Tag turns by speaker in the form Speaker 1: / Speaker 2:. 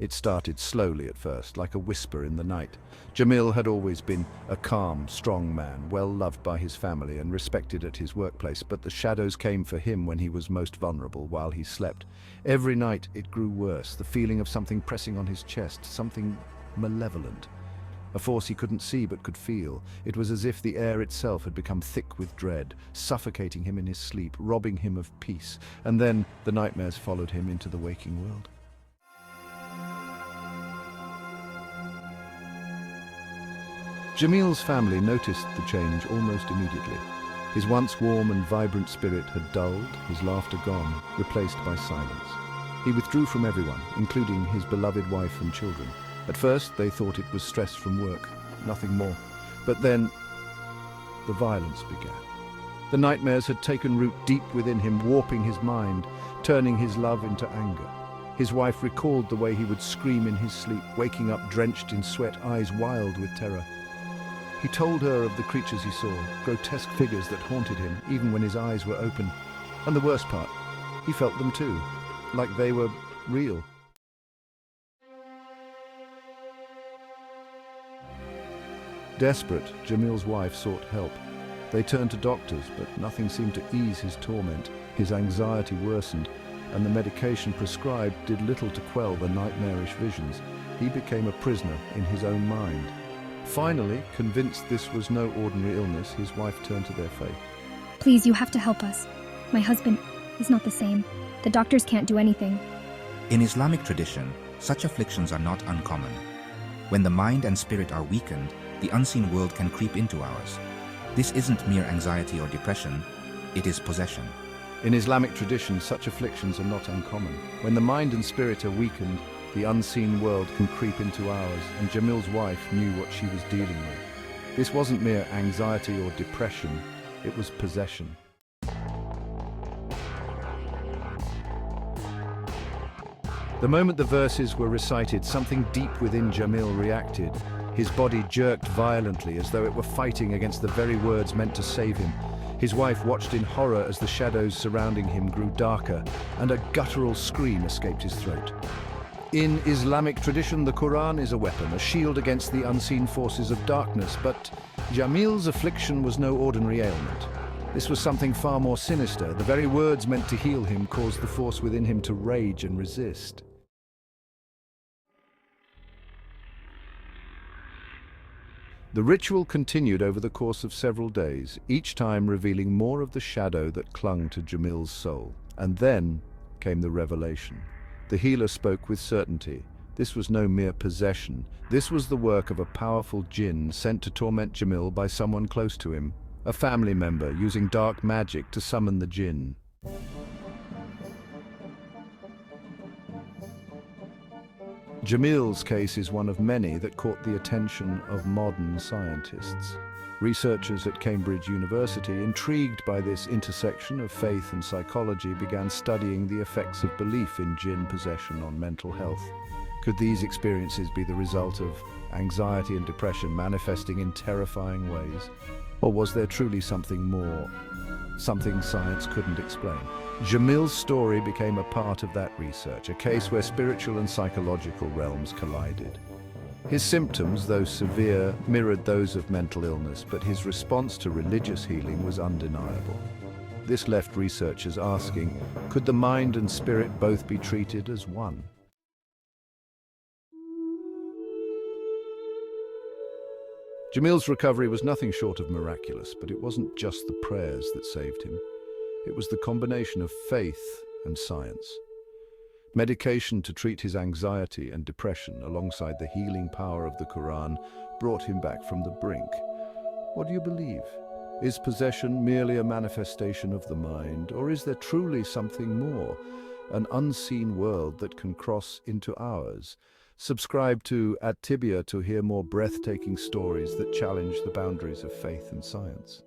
Speaker 1: It started slowly at first, like a whisper in the night. Jamil had always been a calm, strong man, well loved by his family and respected at his workplace, but the shadows came for him when he was most vulnerable, while he slept. Every night it grew worse, the feeling of something pressing on his chest, something malevolent. A force he couldn't see but could feel. It was as if the air itself had become thick with dread, suffocating him in his sleep, robbing him of peace. And then the nightmares followed him into the waking world. Jamil's family noticed the change almost immediately. His once warm and vibrant spirit had dulled, his laughter gone, replaced by silence. He withdrew from everyone, including his beloved wife and children. At first, they thought it was stress from work, nothing more. But then, the violence began. The nightmares had taken root deep within him, warping his mind, turning his love into anger. His wife recalled the way he would scream in his sleep, waking up drenched in sweat, eyes wild with terror. He told her of the creatures he saw, grotesque figures that haunted him, even when his eyes were open. And the worst part, he felt them too, like they were real. Desperate, Jamil's wife sought help. They turned to doctors, but nothing seemed to ease his torment. His anxiety worsened, and the medication prescribed did little to quell the nightmarish visions. He became a prisoner in his own mind. Finally, convinced this was no ordinary illness, his wife turned to their faith.
Speaker 2: Please, you have to help us. My husband is not the same. The doctors can't do anything.
Speaker 3: In Islamic tradition, such afflictions are not uncommon. When the mind and spirit are weakened, the unseen world can creep into ours. This isn't mere anxiety or depression, it is possession.
Speaker 1: In Islamic tradition, such afflictions are not uncommon. When the mind and spirit are weakened, the unseen world can creep into ours, and Jamil's wife knew what she was dealing with. This wasn't mere anxiety or depression, it was possession. The moment the verses were recited, something deep within Jamil reacted. His body jerked violently as though it were fighting against the very words meant to save him. His wife watched in horror as the shadows surrounding him grew darker, and a guttural scream escaped his throat. In Islamic tradition, the Quran is a weapon, a shield against the unseen forces of darkness, but Jamil's affliction was no ordinary ailment. This was something far more sinister. The very words meant to heal him caused the force within him to rage and resist. The ritual continued over the course of several days, each time revealing more of the shadow that clung to Jamil's soul. And then came the revelation. The healer spoke with certainty. This was no mere possession. This was the work of a powerful Jinn sent to torment Jamil by someone close to him, a family member using dark magic to summon the Jinn. Jamil's case is one of many that caught the attention of modern scientists. Researchers at Cambridge University, intrigued by this intersection of faith and psychology, began studying the effects of belief in Jinn possession on mental health. Could these experiences be the result of anxiety and depression manifesting in terrifying ways? Or was there truly something more, something science couldn't explain? Jamil's story became a part of that research, a case where spiritual and psychological realms collided. His symptoms, though severe, mirrored those of mental illness, but his response to religious healing was undeniable. This left researchers asking, could the mind and spirit both be treated as one? Jamil's recovery was nothing short of miraculous, but it wasn't just the prayers that saved him. It was the combination of faith and science. Medication to treat his anxiety and depression, alongside the healing power of the Quran, brought him back from the brink. What do you believe? Is possession merely a manifestation of the mind, or is there truly something more, an unseen world that can cross into ours? Subscribe to At-Tibbiyah to hear more breathtaking stories that challenge the boundaries of faith and science.